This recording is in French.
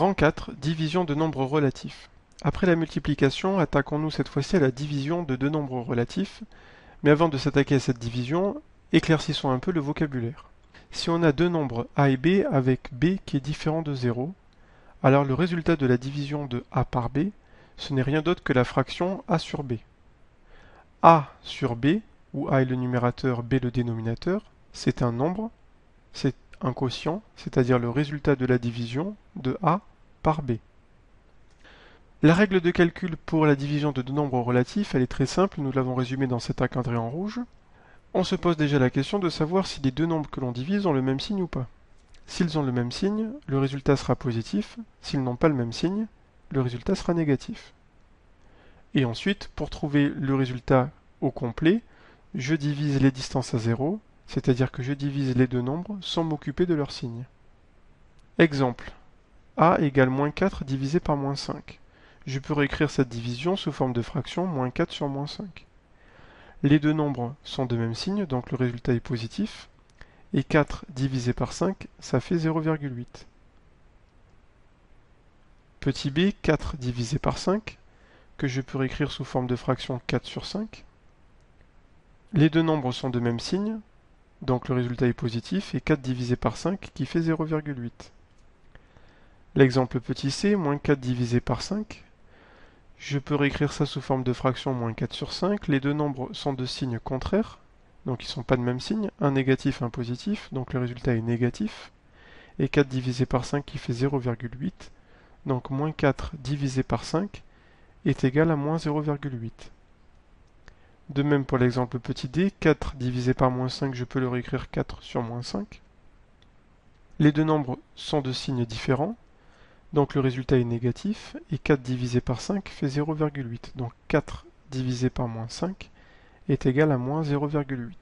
Grand 4, division de nombres relatifs. Après la multiplication, attaquons-nous cette fois-ci à la division de deux nombres relatifs, mais avant de s'attaquer à cette division, éclaircissons un peu le vocabulaire. Si on a deux nombres a et b avec b qui est différent de 0, alors le résultat de la division de a par b, ce n'est rien d'autre que la fraction a sur b. A sur b, où a est le numérateur, b le dénominateur, c'est un nombre, c'est un quotient, c'est-à-dire le résultat de la division de a par b. La règle de calcul pour la division de deux nombres relatifs, elle est très simple, nous l'avons résumée dans cet encadré en rouge. On se pose déjà la question de savoir si les deux nombres que l'on divise ont le même signe ou pas. S'ils ont le même signe, le résultat sera positif. S'ils n'ont pas le même signe, le résultat sera négatif. Et ensuite, pour trouver le résultat au complet, je divise les distances à 0, c'est-à-dire que je divise les deux nombres sans m'occuper de leur signe. Exemple, a égale moins 4 divisé par moins 5. Je peux réécrire cette division sous forme de fraction moins 4 sur moins 5. Les deux nombres sont de même signe, donc le résultat est positif. Et 4 divisé par 5, ça fait 0,8. Petit b, 4 divisé par 5, que je peux réécrire sous forme de fraction 4 sur 5. Les deux nombres sont de même signe, donc le résultat est positif, et 4 divisé par 5 qui fait 0,8. L'exemple petit c, moins 4 divisé par 5, je peux réécrire ça sous forme de fraction moins 4 sur 5. Les deux nombres sont de signe contraire, donc ils ne sont pas de même signe, un négatif, un positif, donc le résultat est négatif. Et 4 divisé par 5 qui fait 0,8, donc moins 4 divisé par 5 est égal à moins 0,8. De même pour l'exemple petit d, 4 divisé par moins 5, je peux le réécrire 4 sur moins 5. Les deux nombres sont de signes différents, donc le résultat est négatif, et 4 divisé par 5 fait 0,8. Donc 4 divisé par moins 5 est égal à moins 0,8.